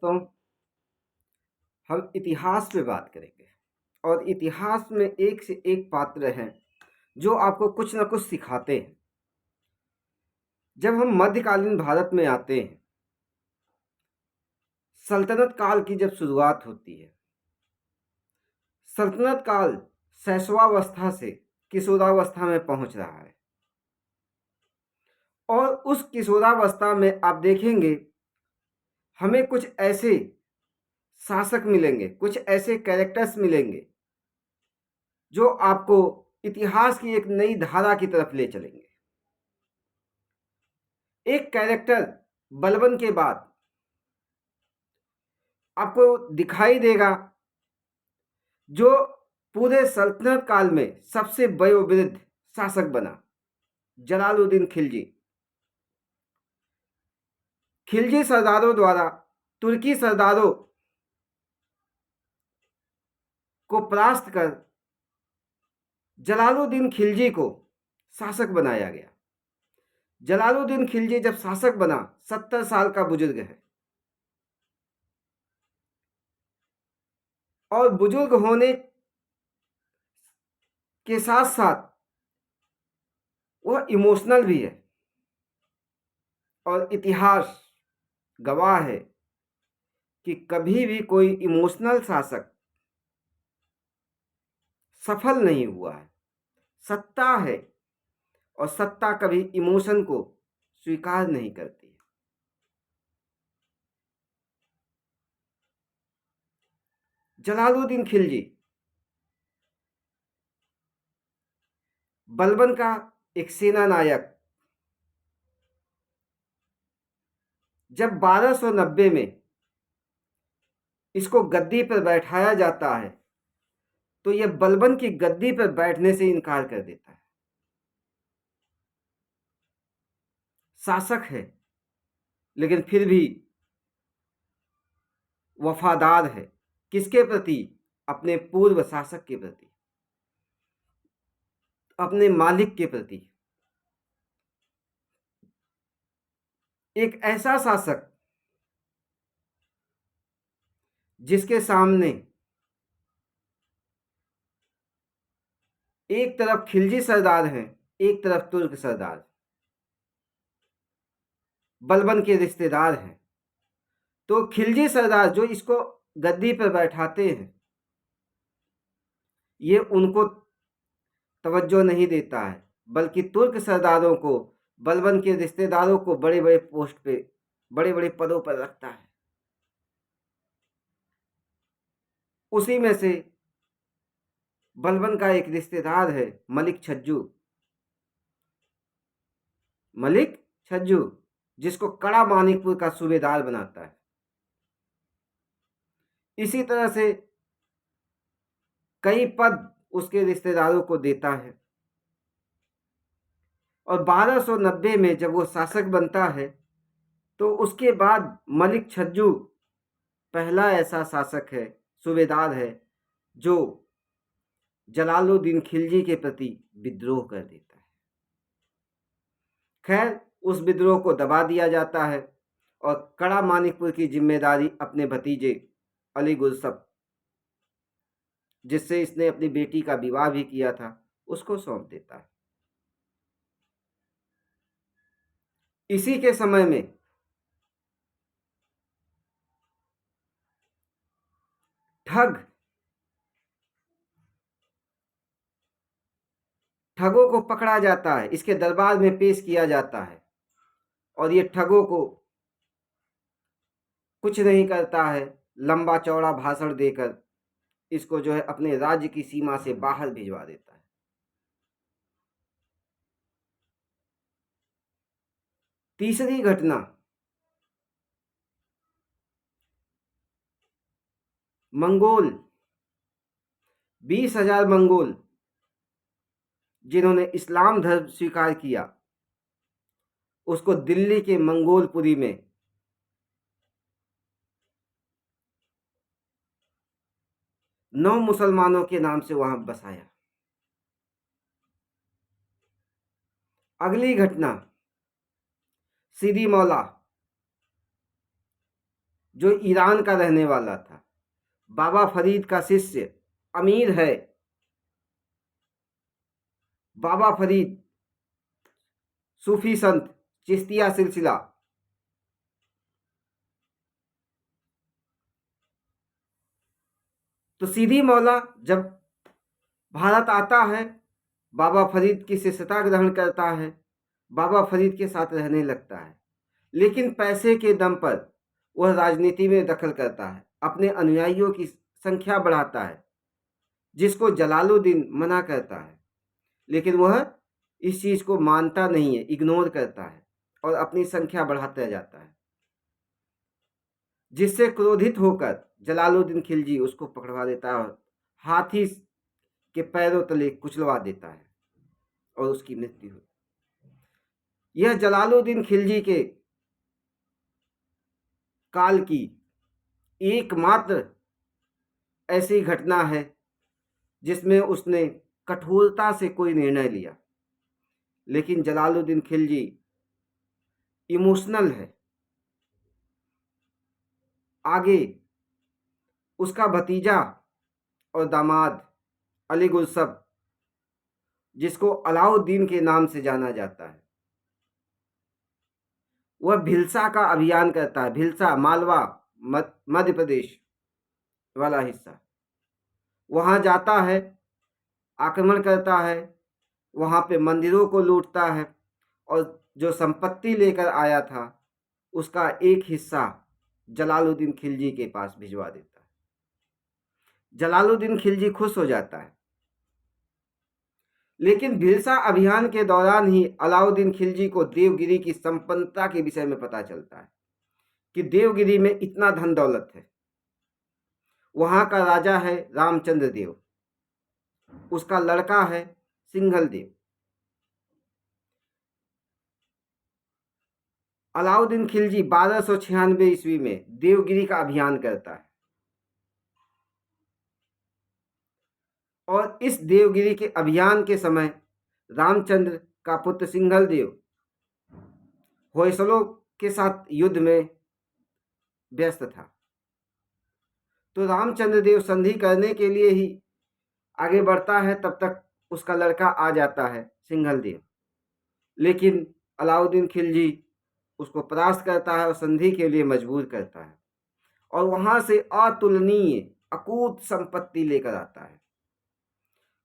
दोस्तों, हम इतिहास पे बात करेंगे और इतिहास में एक से एक पात्र हैं जो आपको कुछ न कुछ सिखाते हैं। जब हम मध्यकालीन भारत में आते हैं, सल्तनत काल की जब शुरुआत होती है, सल्तनत काल शैशवावस्था से किशोरावस्था में पहुंच रहा है और उस किशोरावस्था में आप देखेंगे हमें कुछ ऐसे शासक मिलेंगे, कुछ ऐसे कैरेक्टर्स मिलेंगे जो आपको इतिहास की एक नई धारा की तरफ ले चलेंगे। एक कैरेक्टर बलबन के बाद आपको दिखाई देगा जो पूरे सल्तनत काल में सबसे वयोवृद्ध शासक बना, जलालुद्दीन खिलजी। खिलजी सरदारों द्वारा तुर्की सरदारों को परास्त कर जलालुद्दीन खिलजी को शासक बनाया गया। जलालुद्दीन खिलजी जब शासक बना 70 साल का बुजुर्ग है और बुजुर्ग होने के साथ साथ वह इमोशनल भी है और इतिहास गवाह है कि कभी भी कोई इमोशनल शासक सफल नहीं हुआ है। सत्ता है और सत्ता कभी इमोशन को स्वीकार नहीं करती है। जलालुद्दीन खिलजी बलबन का एक सेना नायक। जब 1290 में इसको गद्दी पर बैठाया जाता है तो यह बलबन की गद्दी पर बैठने से इनकार कर देता है। शासक है लेकिन फिर भी वफादार है। किसके प्रति? अपने पूर्व शासक के प्रति, अपने मालिक के प्रति। एक ऐसा शासक जिसके सामने एक तरफ खिलजी सरदार हैं, एक तरफ तुर्क सरदार, बलबन के रिश्तेदार हैं। तो खिलजी सरदार जो इसको गद्दी पर बैठाते हैं, ये उनको तवज्जो नहीं देता है, बल्कि तुर्क सरदारों को, बलबन के रिश्तेदारों को बड़े बड़े पोस्ट पे, बड़े बड़े पदों पर रखता है। उसी में से बलबन का एक रिश्तेदार है मलिक छज्जू। मलिक छज्जू जिसको कड़ा मानिकपुर का सूबेदार बनाता है। इसी तरह से कई पद उसके रिश्तेदारों को देता है और 1290 में जब वो शासक बनता है तो उसके बाद मलिक छज्जू पहला ऐसा शासक है, सूबेदार है, जो जलालुद्दीन खिलजी के प्रति विद्रोह कर देता है। खैर, उस विद्रोह को दबा दिया जाता है और कड़ा मानिकपुर की जिम्मेदारी अपने भतीजे अली गुरसब, जिससे इसने अपनी बेटी का विवाह भी किया था, उसको सौंप देता है। इसी के समय में ठगों को पकड़ा जाता है, इसके दरबार में पेश किया जाता है और ये ठगों को कुछ नहीं करता है, लंबा चौड़ा भाषण देकर इसको जो है अपने राज्य की सीमा से बाहर भिजवा देता है। तीसरी घटना, मंगोल, 20,000 मंगोल जिन्होंने इस्लाम धर्म स्वीकार किया, उसको दिल्ली के मंगोलपुरी में 9 मुसलमानों के नाम से वहां बसाया। अगली घटना, सीदी मौला जो ईरान का रहने वाला था। बाबा फरीद का शिष्य अमीर है। बाबा फरीद सूफी संत, चिश्तिया सिलसिला। तो सीधी मौला जब भारत आता है, बाबा फरीद की शिष्यता ग्रहण करता है, बाबा फरीद के साथ रहने लगता है, लेकिन पैसे के दम पर वह राजनीति में दखल करता है, अपने अनुयायियों की संख्या बढ़ाता है, जिसको जलालुद्दीन मना करता है, लेकिन वह इस चीज को मानता नहीं है, इग्नोर करता है और अपनी संख्या बढ़ाता जाता है, जिससे क्रोधित होकर जलालुद्दीन खिलजी उसको पकड़वा देता है और हाथी के पैरों तले कुचलवा देता है और उसकी मृत्यु हुई। यह जलालुद्दीन खिलजी के काल की एकमात्र ऐसी घटना है जिसमें उसने कठोरता से कोई निर्णय लिया। लेकिन जलालुद्दीन खिलजी इमोशनल है। आगे उसका भतीजा और दामाद अली गुलसब, जिसको अलाउद्दीन के नाम से जाना जाता है, वह भिलसा का अभियान करता है। भिलसा मालवा, मध्य प्रदेश वाला हिस्सा। वहां जाता है, आक्रमण करता है, वहां पे मंदिरों को लूटता है और जो संपत्ति लेकर आया था उसका एक हिस्सा जलालुद्दीन खिलजी के पास भिजवा देता है। जलालुद्दीन खिलजी खुश हो जाता है। लेकिन भिलसा अभियान के दौरान ही अलाउद्दीन खिलजी को देवगिरी की संपन्नता के विषय में पता चलता है कि देवगिरी में इतना धन दौलत है। वहां का राजा है रामचंद्र देव, उसका लड़का है सिंघल देव। अलाउद्दीन खिलजी 1296 ईस्वी में देवगिरी का अभियान करता है और इस देवगिरी के अभियान के समय रामचंद्र का पुत्र सिंघल देव होयसलों के साथ युद्ध में व्यस्त था। तो रामचंद्र देव संधि करने के लिए ही आगे बढ़ता है, तब तक उसका लड़का आ जाता है सिंघल देव। लेकिन अलाउद्दीन खिलजी उसको परास्त करता है और संधि के लिए मजबूर करता है और वहां से अतुलनीय अकूत संपत्ति लेकर आता है।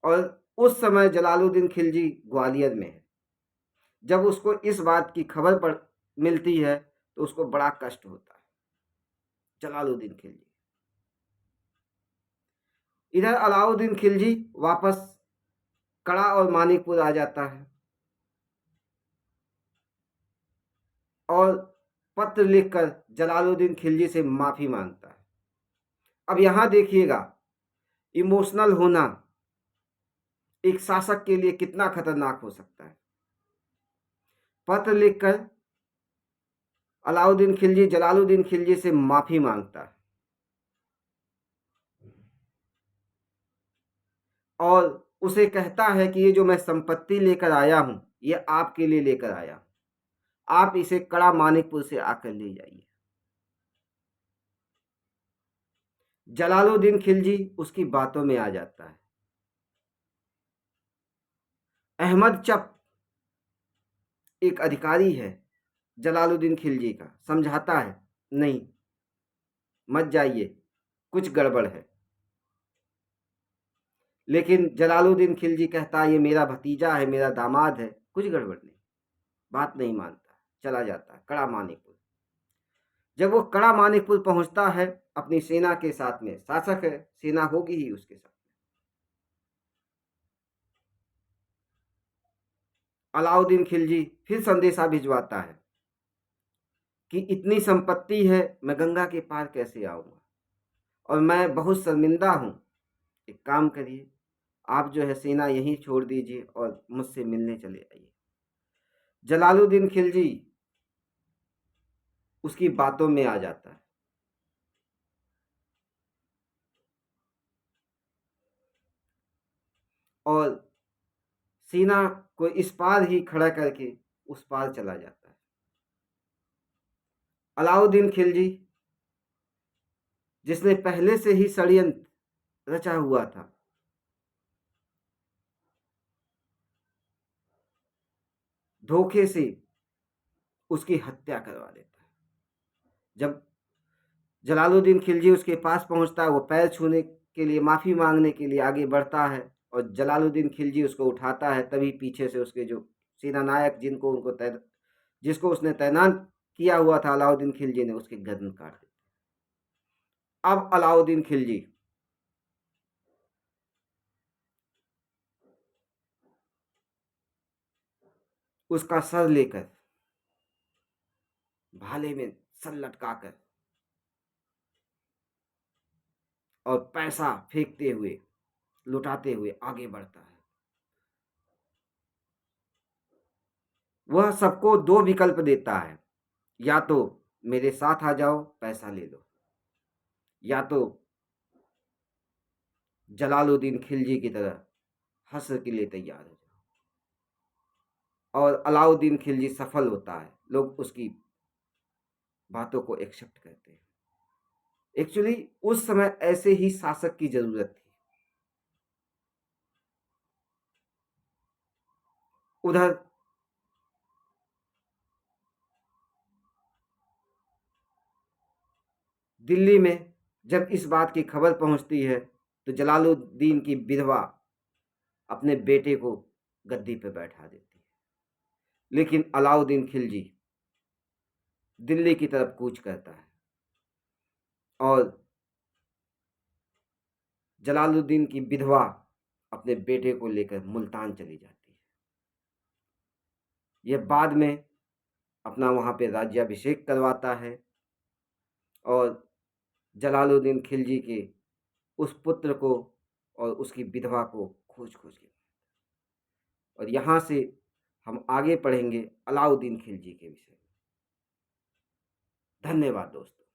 और उस समय जलालुद्दीन खिलजी ग्वालियर में है। जब उसको इस बात की खबर मिलती है तो उसको बड़ा कष्ट होता है। जलालुद्दीन खिलजी इधर अलाउद्दीन खिलजी वापस कड़ा और मानिकपुर आ जाता है और पत्र लिखकर जलालुद्दीन खिलजी से माफी मांगता है। अब यहां देखिएगा, इमोशनल होना एक शासक के लिए कितना खतरनाक हो सकता है। पत्र लिखकर अलाउद्दीन खिलजी जलालुद्दीन खिलजी से माफी मांगता है और उसे कहता है कि ये जो मैं संपत्ति लेकर आया हूं, ये आपके लिए लेकर आया, आप इसे कड़ा मानिकपुर से आकर ले जाइए। जलालुद्दीन खिलजी उसकी बातों में आ जाता है। अहमद चप एक अधिकारी है जलालुद्दीन खिलजी का, समझाता है नहीं मत जाइए, कुछ गड़बड़ है। लेकिन जलालुद्दीन खिलजी कहता है ये मेरा भतीजा है, मेरा दामाद है, कुछ गड़बड़ नहीं, बात नहीं मानता, चला जाता है कड़ा मानिकपुर। जब वो कड़ा मानिकपुर पहुंचता है अपनी सेना के साथ में, शासक है, सेना होगी ही उसके साथ, अलाउद्दीन खिलजी फिर संदेशा भिजवाता है कि इतनी संपत्ति है, मैं गंगा के पार कैसे आऊंगा और मैं बहुत शर्मिंदा हूं। एक काम करिए, आप जो है सेना यहीं छोड़ दीजिए और मुझसे मिलने चले आइए। जलालुद्दीन खिलजी उसकी बातों में आ जाता है और सेना को इस पार ही खड़ा करके उस पार चला जाता है। अलाउद्दीन खिलजी जिसने पहले से ही षड्यंत्र रचा हुआ था, धोखे से उसकी हत्या करवा देता है। जब जलालुद्दीन खिलजी उसके पास पहुंचता है, वो पैर छूने के लिए, माफ़ी मांगने के लिए आगे बढ़ता है और जलालुद्दीन खिलजी उसको उठाता है, तभी पीछे से उसके जो सेनानायक जिसको उसने तैनात किया हुआ था अलाउद्दीन खिलजी ने, उसकी गर्दन काट दी। अब अलाउद्दीन खिलजी उसका सर लेकर, भाले में सर लटकाकर और पैसा फेंकते हुए, लुटाते हुए आगे बढ़ता है। वह सबको दो विकल्प देता है, या तो मेरे साथ आ जाओ, पैसा ले लो, या तो जलालुद्दीन खिलजी की तरह हश्र के लिए तैयार हो जाओ। और अलाउद्दीन खिलजी सफल होता है, लोग उसकी बातों को एक्सेप्ट करते हैं। एक्चुअली उस समय ऐसे ही शासक की जरूरत थी। उधर दिल्ली में जब इस बात की खबर पहुंचती है, तो जलालुद्दीन की विधवा अपने बेटे को गद्दी पर बैठा देती है। लेकिन अलाउद्दीन खिलजी दिल्ली की तरफ कूच करता है और जलालुद्दीन की विधवा अपने बेटे को लेकर मुल्तान चली जाती है। यह बाद में अपना वहाँ पे राज्याभिषेक करवाता है और जलालुद्दीन खिलजी के उस पुत्र को और उसकी विधवा को खोज खोज के, और यहाँ से हम आगे पढ़ेंगे अलाउद्दीन खिलजी के विषय में। धन्यवाद दोस्तों।